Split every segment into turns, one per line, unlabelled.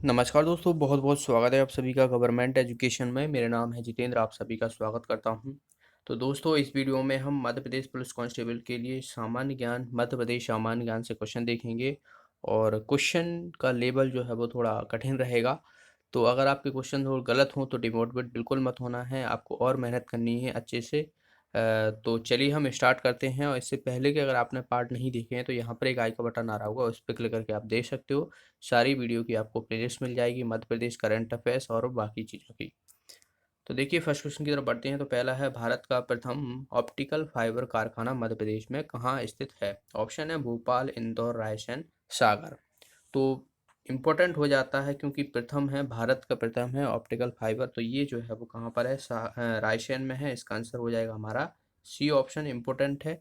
नमस्कार दोस्तों, बहुत बहुत स्वागत है आप सभी का गवर्नमेंट एजुकेशन में। मेरा नाम है जितेंद्र, आप सभी का स्वागत करता हूं। तो दोस्तों, इस वीडियो में हम मध्य प्रदेश पुलिस कांस्टेबल के लिए सामान्य ज्ञान, मध्य प्रदेश सामान्य ज्ञान से क्वेश्चन देखेंगे। और क्वेश्चन का लेवल जो है वो थोड़ा कठिन रहेगा। तो अगर आपके क्वेश्चन थोड़ा गलत हों तो डिमोटिवेट बिल्कुल मत होना है, आपको और मेहनत करनी है अच्छे से। तो चलिए हम स्टार्ट करते हैं। और इससे पहले कि अगर आपने पार्ट नहीं देखे हैं तो यहाँ पर एक आई का बटन आ रहा होगा, उस पर क्लिक करके आप देख सकते हो। सारी वीडियो की आपको प्लेलिस्ट मिल जाएगी, मध्य प्रदेश करंट अफेयर्स और बाकी चीज़ों की। तो देखिए, फर्स्ट क्वेश्चन की तरफ बढ़ते हैं। तो पहला है, भारत का प्रथम ऑप्टिकल फाइबर कारखाना मध्य प्रदेश में कहाँ स्थित है? ऑप्शन है भोपाल, इंदौर, रायसेन, सागर। तो इम्पोर्टेंट हो जाता है क्योंकि प्रथम है, भारत का प्रथम है ऑप्टिकल फाइबर। तो ये जो है वो कहाँ पर है? रायसेन में है। इसका आंसर हो जाएगा हमारा सी ऑप्शन, इम्पोर्टेंट है।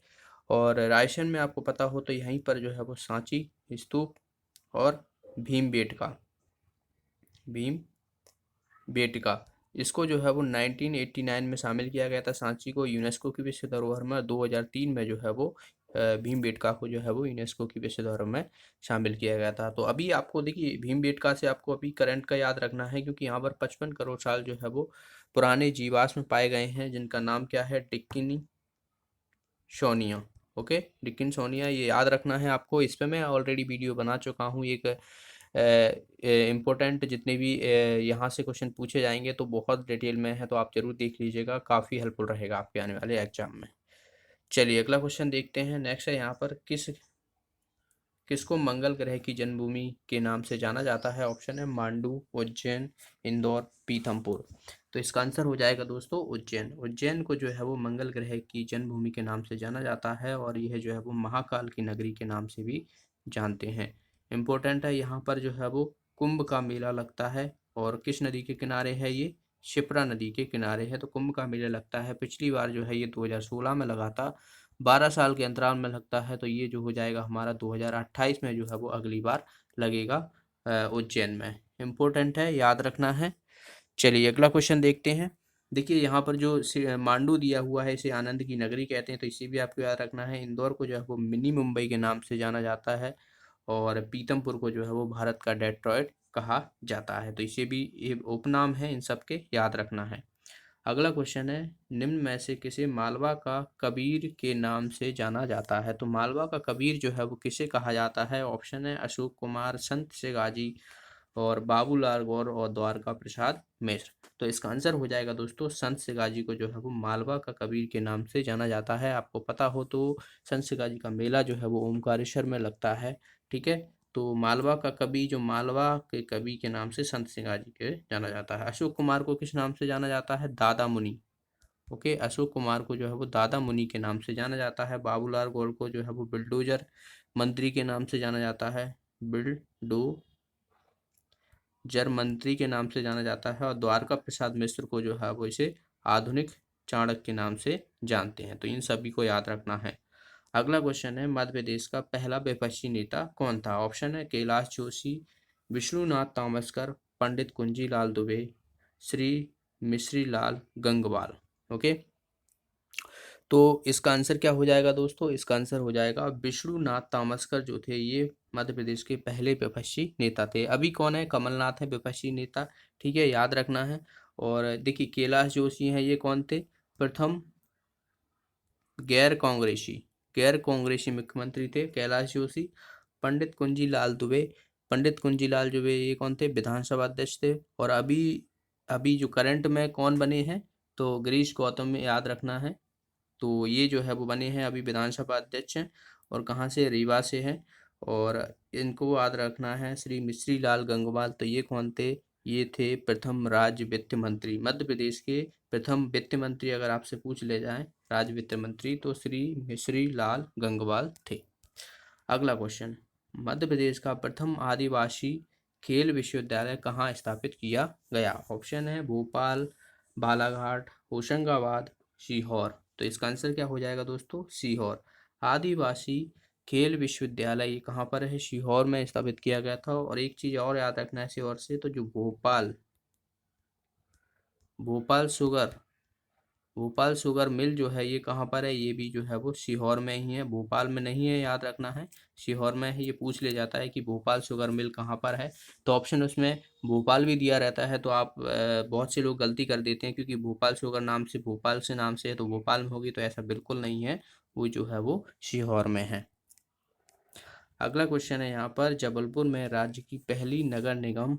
और रायसेन में आपको पता हो तो यहीं पर जो है वो सांची स्तूप और भीम बेटका, इसको जो है वो 1989 में शामिल किया गया था। सांची को यूनेस्को की विश्व धरोहर में, 2003 में जो है वो भीम बेटका को जो है वो यूनेस्को की विश्व धरोहर में शामिल किया गया था। तो अभी आपको देखिए, भीम बेटका से आपको अभी करंट का याद रखना है क्योंकि यहाँ पर 55 करोड़ साल जो है वो पुराने जीवाश्म पाए गए हैं, जिनका नाम क्या है? डिक्किनी सोनिया। ओके, डिक्किन सोनिया, ये याद रखना है आपको। इस पे मैं ऑलरेडी वीडियो बना चुका हूँ एक। इम्पोर्टेंट जितने भी यहाँ से क्वेश्चन पूछे जाएंगे तो बहुत डिटेल में है, तो आप जरूर देख लीजिएगा, काफ़ी हेल्पफुल रहेगा आपके आने वाले एग्जाम में। चलिए अगला क्वेश्चन देखते हैं। नेक्स्ट है यहाँ पर, किसको मंगल ग्रह की जन्मभूमि के नाम से जाना जाता है? ऑप्शन है मांडू, उज्जैन, इंदौर, पीथमपुर। तो इसका आंसर हो जाएगा दोस्तों उज्जैन। उज्जैन को जो है वो मंगल ग्रह की जन्मभूमि के नाम से जाना जाता है, और यह जो है वो महाकाल की नगरी के नाम से भी जानते हैं। इम्पोर्टेंट है, यहाँ पर जो है वो कुंभ का मेला लगता है। और किस नदी के किनारे है ये? शिप्रा नदी के किनारे है। तो कुंभ का मेला लगता है, पिछली बार जो है ये 2016 में लगा था। 12 साल के अंतराल में लगता है। तो ये जो हो जाएगा हमारा 2028 में जो है वो अगली बार लगेगा उज्जैन में। इम्पोर्टेंट है, याद रखना है। चलिए अगला क्वेश्चन देखते हैं। देखिए यहाँ पर जो मांडू दिया हुआ है, इसे आनंद की नगरी कहते हैं, तो इसे भी आपको याद रखना है। इंदौर को जो है वो मिनी मुंबई के नाम से जाना जाता है। और पीतमपुर को जो है वो भारत का डेट्रॉयट कहा जाता है। तो इसे भी, ये उपनाम है इन सब के, याद रखना है। अगला क्वेश्चन है, निम्न में से किसे मालवा का कबीर के नाम से जाना जाता है? तो मालवा का कबीर जो है वो किसे कहा जाता है? ऑप्शन है अशोक कुमार, संत सिगाजी, और बाबूलाल गौर, और द्वारका प्रसाद मिश्र। तो इसका आंसर हो जाएगा दोस्तों संत सिगाजी को जो है वो मालवा का कबीर के नाम से जाना जाता है। आपको पता हो तो संत सिगाजी का मेला जो है वो ओमकारेश्वर में लगता है। ठीक है। तो मालवा का कवि, जो मालवा के कवि के नाम से संत सिंगाजी के जाना जाता है। अशोक कुमार को किस नाम से जाना जाता है? दादा मुनि। ओके, अशोक कुमार को जो है वो दादा मुनि के नाम से जाना जाता है। बाबूलाल गौर को जो है वो बिल्डोजर मंत्री के नाम से जाना जाता है। बिल्डोजर मंत्री के नाम से जाना जाता है। और द्वारका प्रसाद मिश्र को जो है वो इसे आधुनिक चाणक्य के नाम से जानते हैं। तो इन सभी को याद रखना है। अगला क्वेश्चन है, मध्य प्रदेश का पहला विपक्षी नेता कौन था? ऑप्शन है कैलाश जोशी, विष्णुनाथ तामसकर, पंडित कुंजीलाल दुबे, श्री मिश्री लाल गंगवाल। ओके, तो इसका आंसर क्या हो जाएगा दोस्तों? इसका आंसर हो जाएगा विष्णुनाथ तामसकर, जो थे ये मध्य प्रदेश के पहले विपक्षी नेता थे। अभी कौन है? कमलनाथ है विपक्षी नेता। ठीक है, याद रखना है। और देखिए, कैलाश जोशी हैं, ये कौन थे? प्रथम गैर कांग्रेसी गैर कांग्रेसी मुख्यमंत्री थे कैलाश जोशी। पंडित कुंजीलाल दुबे, ये कौन थे? विधानसभा अध्यक्ष थे। और अभी अभी जो करंट में कौन बने हैं? तो गिरीश गौतम में, याद रखना है। तो ये जो है वो बने हैं अभी विधानसभा अध्यक्ष हैं। और कहाँ से? रीवा से हैं। और इनको याद रखना है, श्री मिश्री लाल गंगवाल। तो ये कौन थे? ये थे प्रथम राज्य वित्त मंत्री, मध्य प्रदेश के प्रथम वित्त मंत्री। अगर आपसे पूछ ले जाए राज्य वित्त मंत्री, तो श्री मिश्री लाल गंगवाल थे। अगला क्वेश्चन, मध्य प्रदेश का प्रथम आदिवासी खेल विश्वविद्यालय कहाँ स्थापित किया गया? ऑप्शन है भोपाल, बालाघाट, होशंगाबाद, सीहोर। तो इसका आंसर क्या हो जाएगा दोस्तों? सीहोर। आदिवासी खेल विश्वविद्यालय ये कहाँ पर है? सीहोर में स्थापित किया गया था। और एक चीज और याद रखना है सीहोर से, तो जो Bhopal Bhopal sugar Bhopal sugar mill जो है ये कहाँ पर है, ये भी जो है वो सीहोर में ही है, भोपाल में नहीं है, याद रखना है, सीहोर में है। ये पूछ लिया जाता है कि भोपाल शुगर मिल कहाँ पर है, तो ऑप्शन उसमें भोपाल भी दिया रहता है, तो आप बहुत से लोग गलती कर देते हैं क्योंकि भोपाल शुगर नाम से भोपाल से नाम से है तो भोपाल में होगी, तो ऐसा बिल्कुल नहीं है, वो जो है वो सीहोर में है। अगला क्वेश्चन है यहाँ पर, जबलपुर में राज्य की पहली नगर निगम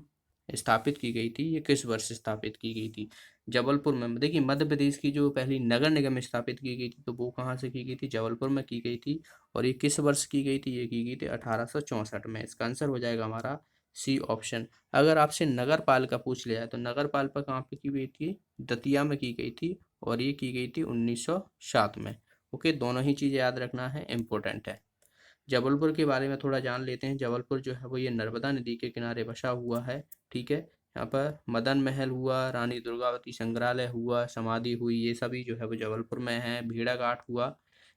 स्थापित की गई थी, ये किस वर्ष स्थापित की गई थी। जबलपुर में देखिए, मध्य प्रदेश की जो पहली नगर निगम स्थापित की गई थी तो वो कहाँ से की गई थी, जबलपुर में की गई थी। और ये किस वर्ष की गई थी, ये की गई थी 1864 में। इसका आंसर हो जाएगा हमारा सी ऑप्शन। अगर आपसे नगर पालिका पूछ लिया है तो नगर पालिका कहाँ पे की गई थी, दतिया में की गई थी, और ये की गई थी 1907 में। ओके, दोनों ही चीज़ें याद रखना है, इम्पोर्टेंट है। जबलपुर के बारे में थोड़ा जान लेते हैं। जबलपुर जो है वो ये नर्मदा नदी के किनारे बसा हुआ है, ठीक है। यहाँ पर मदन महल हुआ, रानी दुर्गावती संग्रहालय हुआ, समाधि हुई, ये सभी जो है वो जबलपुर में है। भेड़ाघाट हुआ,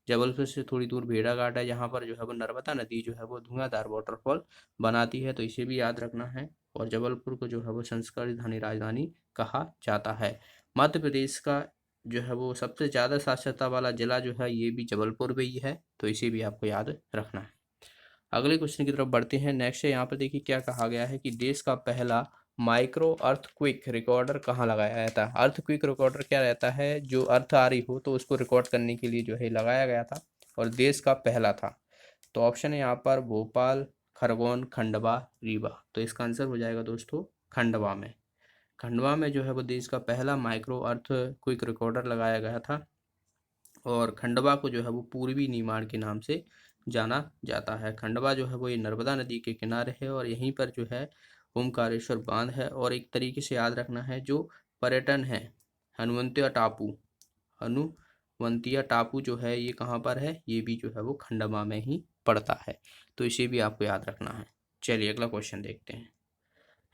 जबलपुर से थोड़ी दूर भेड़ाघाट है, जहाँ पर जो है वो नर्मदा नदी जो है वो धुआंधार वाटरफॉल बनाती है, तो इसे भी याद रखना है। और जबलपुर को जो है वो संस्कृति राजधानी कहा जाता है। मध्य प्रदेश का जो है वो सबसे ज़्यादा साक्षरता वाला जिला जो है ये भी जबलपुर में ही है, तो इसे भी आपको याद रखना है। अगले क्वेश्चन की तरफ बढ़ते हैं। नेक्स्ट है यहाँ पर, देखिए क्या कहा गया है कि देश का पहला माइक्रो अर्थक्वेक रिकॉर्डर कहाँ लगाया गया था। अर्थक्वेक रिकॉर्डर क्या रहता है, जो अर्थ आ रही हो तो उसको रिकॉर्ड करने के लिए जो है लगाया गया था, और देश का पहला था। तो ऑप्शन है यहाँ पर भोपाल, खरगोन, खंडवा, रीवा। तो इसका आंसर हो जाएगा दोस्तों खंडवा में। खंडवा में जो है वो देश का पहला माइक्रो अर्थ क्विक रिकॉर्डर लगाया गया था, और खंडवा को जो है वो पूर्वी निर्माण के नाम से जाना जाता है। खंडवा जो है वो ये नर्मदा नदी के किनारे है, और यहीं पर जो है ओमकारेश्वर बांध है। और एक तरीके से याद रखना है, जो पर्यटन है हनुवंतिया टापू, हनुवंतिया टापू जो है ये कहाँ पर है, ये भी जो है वो खंडवा में ही पड़ता है, तो इसे भी आपको याद रखना है। चलिए अगला क्वेश्चन देखते हैं।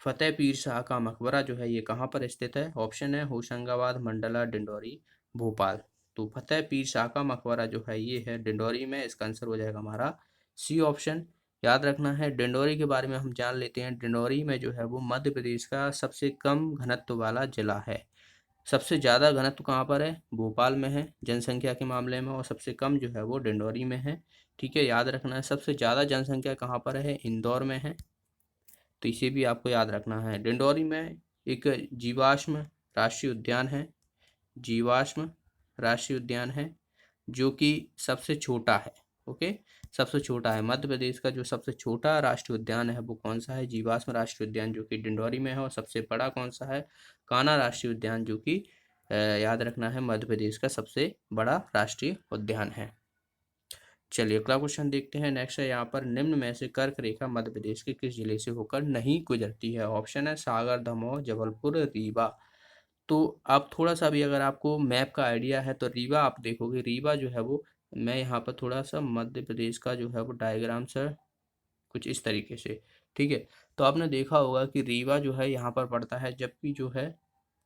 फतेह पीर शाह का मकबरा जो है ये कहाँ पर स्थित है। ऑप्शन है होशंगाबाद, मंडला, डिंडोरी, भोपाल। तो फतेह पीर शाह का मकबरा जो है ये है डिंडोरी में। इसका आंसर हो जाएगा हमारा सी ऑप्शन। याद रखना है, डिंडोरी के बारे में हम जान लेते हैं। डिंडोरी में जो है वो मध्य प्रदेश का सबसे कम घनत्व वाला जिला है। सबसे ज़्यादा घनत्व कहाँ पर है, भोपाल में है जनसंख्या के मामले में, और सबसे कम जो है वो डिंडोरी में है, ठीक है। याद रखना है, सबसे ज़्यादा जनसंख्या कहाँ पर है, इंदौर में है, तो इसे भी आपको याद रखना है। डिंडोरी में एक जीवाश्म राष्ट्रीय उद्यान है, जीवाश्म राष्ट्रीय उद्यान है, जो कि सबसे छोटा है। ओके, सबसे छोटा है। मध्य प्रदेश का जो सबसे छोटा राष्ट्रीय उद्यान है वो कौन सा है, जीवाश्म राष्ट्रीय उद्यान, जो कि डिंडोरी में है। और सबसे बड़ा कौन सा है, कान्हा राष्ट्रीय उद्यान, जो कि याद रखना है मध्य प्रदेश का सबसे बड़ा राष्ट्रीय उद्यान है। चलिए अगला क्वेश्चन देखते हैं। नेक्स्ट है यहाँ पर, निम्न में से कर्क रेखा मध्य प्रदेश के किस जिले से होकर नहीं गुजरती है। ऑप्शन है सागर, दमोह, जबलपुर, रीवा। तो आप थोड़ा सा भी अगर आपको मैप का आइडिया है तो रीवा आप देखोगे। रीवा जो है वो, मैं यहाँ पर थोड़ा सा मध्य प्रदेश का जो है वो डायग्राम से कुछ इस तरीके से, ठीक है। तो आपने देखा होगा कि रीवा जो है यहाँ पर पड़ता है, जबकि जो है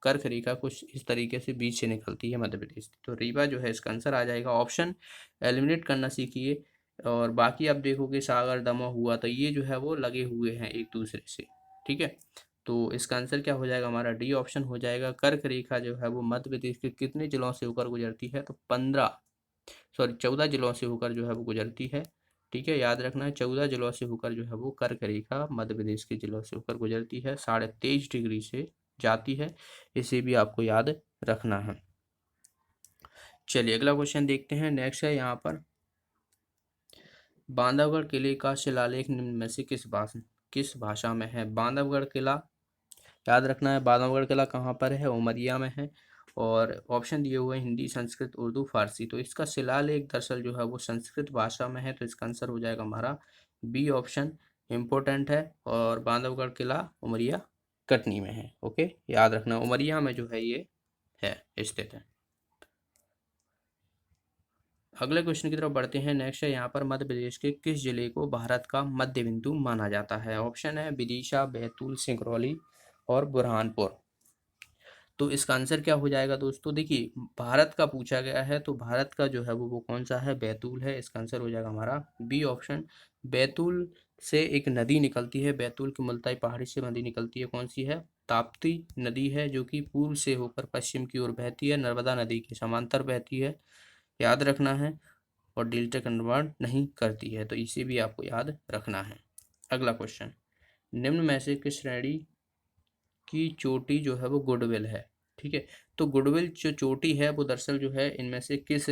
कर्क रेखा कुछ इस तरीके से बीच से निकलती है मध्य प्रदेश। तो रीवा जो है इसका आंसर आ जाएगा। ऑप्शन एलिमिनेट करना सीखिए। और बाकी आप देखोगे सागर, दमोह हुआ, तो ये जो है वो लगे हुए हैं एक दूसरे से, ठीक है। तो इसका आंसर क्या हो जाएगा हमारा, डी ऑप्शन हो जाएगा। कर्क रेखा जो है वो मध्य प्रदेश के कितने जिलों से होकर गुजरती है, तो 14 जिलों से होकर जो है वो गुजरती है, ठीक है। याद रखना है, 14 जिलों से होकर जो है वो कर्क रेखा मध्य प्रदेश के जिलों से होकर गुजरती है, 23.5 डिग्री से जाती है, इसे भी आपको याद रखना है। चलिए अगला क्वेश्चन देखते हैं। नेक्स्ट है यहाँ पर, बांधवगढ़ किले का शिलालेख निम्न में से किस भाषा में है। बांधवगढ़ किला, याद रखना है, बांधवगढ़ किला कहाँ पर है, उमरिया में है। और ऑप्शन दिए हुए हैं हिंदी, संस्कृत, उर्दू, फारसी। तो इसका शिलालेख दरअसल जो है वो संस्कृत भाषा में है, तो इसका आंसर हो जाएगा हमारा बी ऑप्शन, इम्पोर्टेंट है। और बांधवगढ़ किला उमरिया कटनी में है। ओके, याद रखना उमरिया में जो है ये है स्थित है। अगले क्वेश्चन की तरफ बढ़ते हैं। नेक्स्ट है यहाँ पर, मध्य प्रदेश के किस जिले को भारत का मध्य बिंदु माना जाता है। ऑप्शन है विदिशा, बैतूल, सिंगरौली और बुरहानपुर। तो इसका आंसर क्या हो जाएगा दोस्तों, देखिए भारत का पूछा गया है तो भारत का जो है वो कौन सा है, बैतूल है। इसका आंसर हो जाएगा हमारा बी ऑप्शन। बैतूल से एक नदी निकलती है, बैतूल की मुल्ताई पहाड़ी से नदी निकलती है, कौन सी है, ताप्ती नदी है, जो कि पूर्व से होकर पश्चिम की ओर बहती है, नर्मदा नदी के समांतर बहती है, याद रखना है, और डेल्टा कन्वर्ट नहीं करती है, तो इसे भी आपको याद रखना है। अगला क्वेश्चन, निम्न में से किस श्रेणी की चोटी जो है वो गुडविल है, ठीक है। तो गुडविल जो चोटी है वो दरअसल जो है इनमें से किस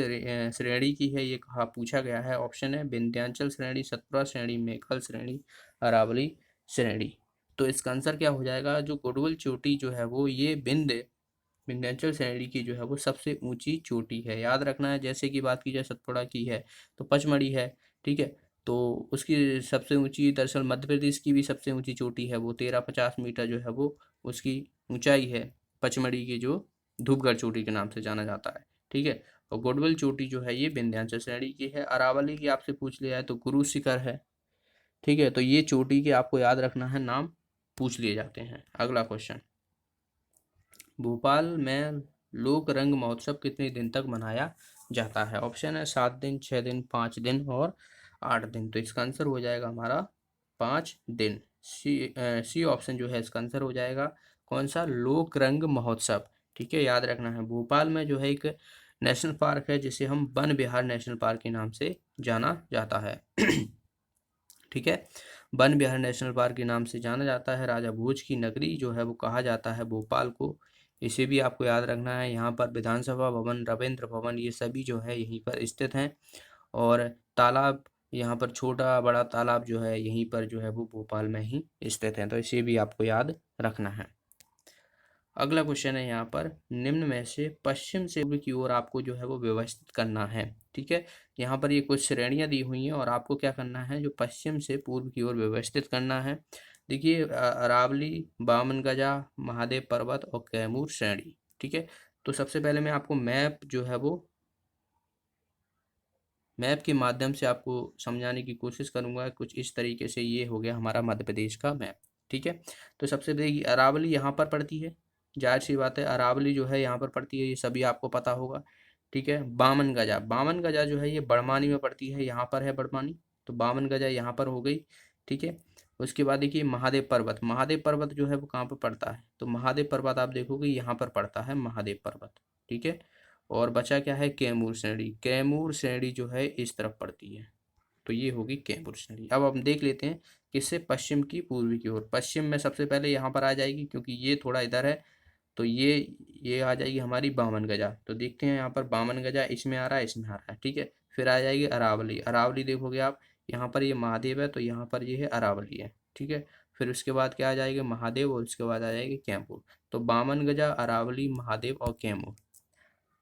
श्रेणी की है, ये कहा पूछा गया है। ऑप्शन है विंध्याचल श्रेणी, सतपुरा श्रेणी, मेघल श्रेणी, अरावली श्रेणी। तो इसका आंसर क्या हो जाएगा, जो गुडविल चोटी जो है वो ये विंध्याचल श्रेणी की जो है वो सबसे ऊंची चोटी है, याद रखना है। जैसे कि बात की जाए सतपुड़ा की है तो पचमढ़ी है, ठीक है। तो उसकी सबसे ऊंची दरअसल मध्य प्रदेश की भी सबसे ऊंची चोटी है वो 1350 मीटर जो है वो उसकी ऊंचाई है, पचमढ़ी की जो धूपगढ़ चोटी के नाम से जाना जाता है, ठीक है। और गुडविल चोटी जो है ये विंध्याचल श्रेणी की है। अरावली की आपसे पूछ लिया है तो गुरु शिखर है, ठीक है। तो ये चोटी के आपको याद रखना है, नाम पूछ लिए जाते हैं। अगला क्वेश्चन, भोपाल में लोक रंग महोत्सव कितने दिन तक मनाया जाता है। ऑप्शन है 7 दिन, 6 दिन, 5 दिन और 8 दिन। तो इसका आंसर हो जाएगा हमारा 5 दिन। सी ऑप्शन जो है इसका आंसर हो जाएगा कौन सा, लोक रंग महोत्सव, ठीक है, याद रखना है। भोपाल में जो है एक नेशनल पार्क है जिसे हम वन विहार नेशनल पार्क के नाम से जाना जाता है ठीक है, वन विहार नेशनल पार्क के नाम से जाना जाता है। राजा भोज की नगरी जो है वो कहा जाता है भोपाल को, इसे भी आपको याद रखना है। यहाँ पर विधानसभा भवन, रविंद्र भवन, ये सभी जो है यहीं पर स्थित हैं। और तालाब, यहाँ पर छोटा बड़ा तालाब जो है यहीं पर जो है वो भोपाल में ही स्थित है, तो इसे भी आपको याद रखना है। अगला क्वेश्चन है यहाँ पर, निम्न में से पश्चिम से पूर्व की ओर आपको जो है वो व्यवस्थित करना है, ठीक है। यहाँ पर ये कुछ श्रेणियाँ दी हुई हैं और आपको क्या करना है, जो पश्चिम से पूर्व की ओर व्यवस्थित करना है। देखिए अरावली, बामनगजा, महादेव पर्वत और कैमूर श्रेणी, ठीक है। तो सबसे पहले मैं आपको मैप जो है वो मैप के माध्यम से आपको समझाने की कोशिश करूंगा। कुछ इस तरीके से ये हो गया हमारा मध्य प्रदेश का मैप, ठीक है। तो सबसे पहले अरावली यहाँ पर पड़ती है, जाहिर सी बात है अरावली जो है यहाँ पर पड़ती है, ये सभी आपको पता होगा, ठीक है। बामन गजा, बामन गजा जो है ये बड़मानी में पड़ती है, यहाँ पर है बड़मानी, तो बामन गजा यहाँ पर हो गई, ठीक है। उसके बाद देखिए महादेव पर्वत, महादेव पर्वत जो है वो कहाँ पर पड़ता है, तो महादेव पर्वत आप देखोगे यहाँ पर पड़ता है महादेव पर्वत, ठीक है। और बचा क्या है, कैमूर श्रेणी, कैमूर श्रेणी जो है इस तरफ पड़ती है, तो ये होगी कैमूर श्रेणी। अब हम देख लेते हैं किससे, पश्चिम की पूर्वी की ओर। पश्चिम में सबसे पहले यहाँ पर आ जाएगी क्योंकि ये थोड़ा इधर है, तो ये आ जाएगी हमारी बामन गजा। तो देखते हैं यहाँ पर बामन गजा इसमें आ रहा है, इसमें आ रहा है, ठीक है। फिर आ जाएगी अरावली, अरावली देखोगे आप यहाँ पर ये महादेव है तो यहाँ पर ये है अरावली है, ठीक है। फिर उसके बाद क्या आ जाएगा, महादेव, और उसके बाद आ जाएगी कैमूर। तो बामन गजा, अरावली, महादेव और कैमूर।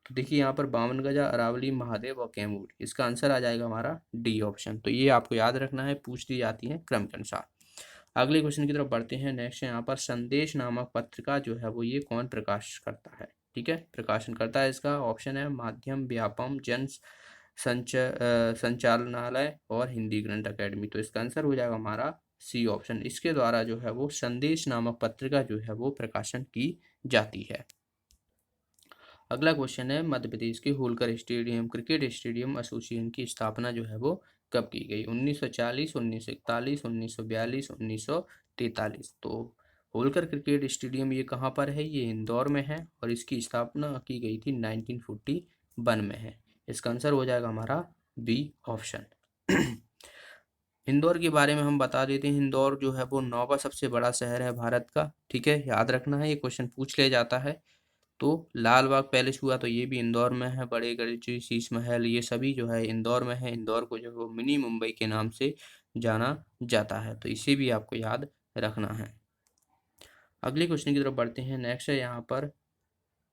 तो देखिए यहाँ पर बामन गजा, अरावली, महादेव और कैमूर, इसका आंसर आ जाएगा हमारा डी ऑप्शन। तो ये आपको याद रखना है, पूछ ली जाती है क्रम के अनुसार। अगले क्वेश्चन की तरफ बढ़ते हैं। नेक्स्ट यहाँ पर संदेश नामक पत्रिका जो है वो ये कौन प्रकाश करता है, ठीक है, प्रकाशन करता है। इसका ऑप्शन है माध्यम, व्यापम, जन संचालनालय और हिंदी ग्रंथ अकेडमी। तो इसका आंसर हो जाएगा हमारा सी ऑप्शन। इसके द्वारा जो है वो संदेश नामक पत्रिका जो है वो प्रकाशन की जाती है। अगला क्वेश्चन है, मध्य प्रदेश के Holkar stadium cricket stadium association की स्थापना जो है वो कब की गई, 1940, 1941, 1942, 1943। तो होलकर क्रिकेट स्टेडियम ये कहाँ पर है, ये इंदौर में है और इसकी स्थापना की गई थी 1941 में है। इसका आंसर हो जाएगा हमारा बी ऑप्शन। इंदौर के बारे में हम बता देते हैं, इंदौर जो है वो 9वां सबसे बड़ा शहर है भारत का, ठीक है, याद रखना है, ये क्वेश्चन पूछ लिया जाता है। तो लाल बाग पैलेस हुआ तो ये भी इंदौर में है, बड़े गणेश, शीश महल, ये सभी जो है इंदौर में है। इंदौर को जो है वो मिनी मुंबई के नाम से जाना जाता है, तो इसे भी आपको याद रखना है। अगले क्वेश्चन की तरफ बढ़ते हैं। नेक्स्ट है यहाँ पर,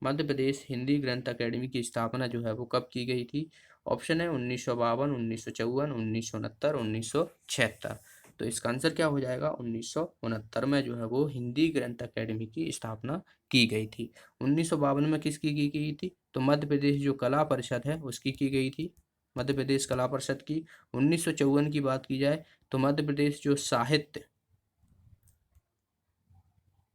मध्य प्रदेश हिंदी ग्रंथ अकेडमी की स्थापना जो है वो कब की गई थी। ऑप्शन है 1952, 1954, 1969, 1976। तो इसका आंसर क्या हो जाएगा, 1969 में जो है वो हिंदी ग्रंथ अकेडमी की स्थापना की गई थी। 1952 में किसकी की गई थी, तो मध्य प्रदेश जो कला परिषद है उसकी की गई थी, मध्य प्रदेश कला परिषद की। 1954 की बात की जाए तो मध्य प्रदेश जो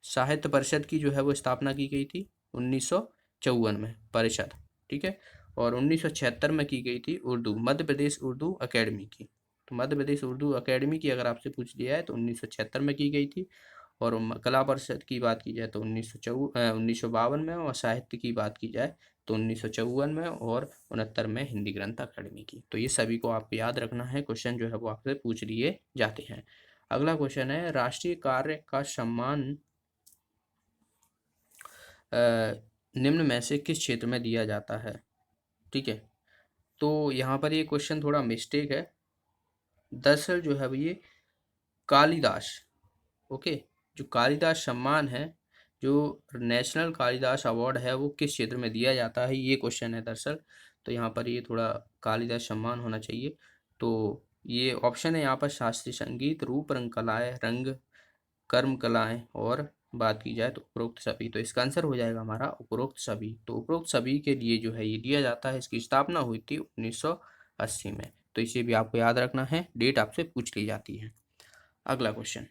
साहित्य परिषद की जो है वो स्थापना की गई थी। 1954 में परिषद, ठीक है। और 1976 में की गई थी उर्दू, मध्य प्रदेश उर्दू अकेडमी की। तो मध्य प्रदेश उर्दू अकेडमी की अगर आपसे पूछ लिया है तो 1976 में की गई थी। और कला परिषद की बात की जाए तो 1952 में, और साहित्य की बात की जाए तो 1954 में, और 69 में हिंदी ग्रंथ अकादमी की। तो ये सभी को आपको याद रखना है, क्वेश्चन जो है वो आपसे पूछ लिए जाते हैं। अगला क्वेश्चन है, राष्ट्रीय कार्य का सम्मान निम्न में से किस क्षेत्र में दिया जाता है, ठीक है। तो यहाँ पर ये क्वेश्चन थोड़ा मिस्टेक है। दरअसल जो है वो ये कालिदास, ओके, जो कालिदास सम्मान है, जो नेशनल कालिदास अवार्ड है, वो किस क्षेत्र में दिया जाता है, ये क्वेश्चन है दरअसल। तो यहाँ पर ये थोड़ा कालिदास सम्मान होना चाहिए। तो ये ऑप्शन है यहाँ पर, शास्त्रीय संगीत, रूप रंग कलाएं, रंग कर्म कलाएं, और बात की जाए तो उपरोक्त सभी। तो इसका आंसर हो जाएगा हमारा उपरोक्त सभी। तो उपरोक्त सभी के लिए जो है ये दिया जाता है। इसकी स्थापना हुई थी 1980 में। तो इसे भी आपको याद रखना है, डेट आपसे पूछ ली जाती है। अगला क्वेश्चन,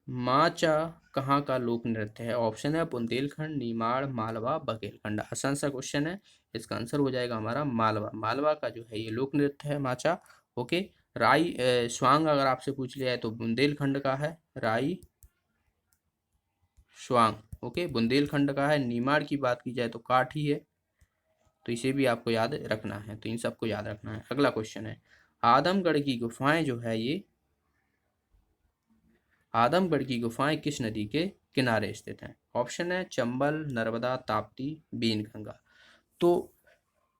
माचा कहाँ का लोक नृत्य है? ऑप्शन है बुंदेलखंड, निमाड़, मालवा, बघेलखंड। आसान सा क्वेश्चन है, इसका आंसर हो जाएगा हमारा मालवा। मालवा का जो है ये लोक नृत्य है माचा, ओके। राई स्वांग अगर आपसे पूछ लिया है तो बुंदेलखंड का है राई स्वांग, ओके, बुंदेलखंड का है। निमाड़ की बात की जाए तो काठी है। तो इसे भी आपको याद रखना है, तो इन सबको याद रखना है। अगला क्वेश्चन है, आदमगढ़ की गुफाएं जो है ये, आदमगढ़ की गुफाएं किस नदी के किनारे स्थित हैं? ऑप्शन है चंबल, नर्मदा, ताप्ती, बीनगंगा। तो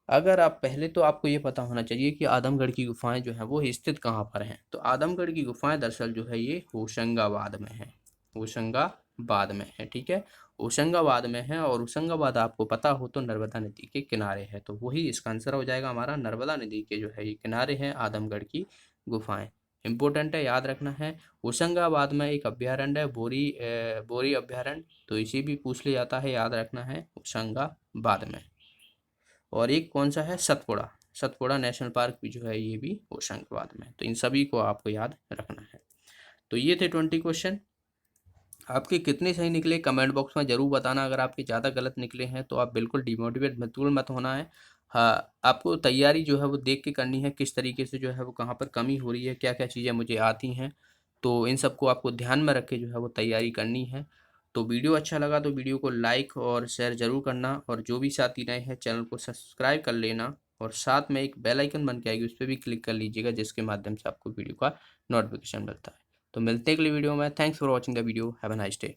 अगर आप पहले तो आपको ये पता होना चाहिए कि आदमगढ़ की गुफाएं जो है वो स्थित कहाँ पर हैं। तो आदमगढ़ की गुफाएं दरअसल जो है ये होशंगाबाद में है, होशंगाबाद में है, ठीक है। होशंगाबाद में है, और होशंगाबाद आपको पता हो तो नर्मदा नदी के किनारे है। तो वही इसका आंसर हो जाएगा हमारा, नर्मदा नदी के जो है ये किनारे हैं आदमगढ़ की गुफाएं। इंपॉर्टेंट है, याद रखना है। होशंगाबाद में एक अभ्यारण्य है, बोरी अभ्यारण्य। तो इसे भी पूछ लिया जाता है, याद रखना है, होशंगाबाद में। और एक कौन सा है, सतपुड़ा, सतपुड़ा नेशनल पार्क भी जो है ये भी होशंगाबाद में। तो इन सभी को आपको याद रखना है। तो ये थे 20 क्वेश्चन। आपके कितने सही निकले कमेंट बॉक्स में ज़रूर बताना। अगर आपके ज़्यादा गलत निकले हैं तो आप बिल्कुल डिमोटिवेट बिल्कुल मत होना है। हाँ, आपको तैयारी जो है वो देख के करनी है, किस तरीके से जो है वो कहाँ पर कमी हो रही है, क्या क्या चीज़ें मुझे आती हैं। तो इन सबको आपको ध्यान में रख के जो है वो तैयारी करनी है। तो वीडियो अच्छा लगा तो वीडियो को लाइक और शेयर ज़रूर करना, और जो भी साथी नए हैं चैनल को सब्सक्राइब कर लेना, और साथ में एक बेल आइकन बन के आएगी, उस पर भी क्लिक कर लीजिएगा, जिसके माध्यम से आपको वीडियो का नोटिफिकेशन मिलता है। तो मिलते हैं अगली वीडियो में। Thanks for watching the video. Have a nice day.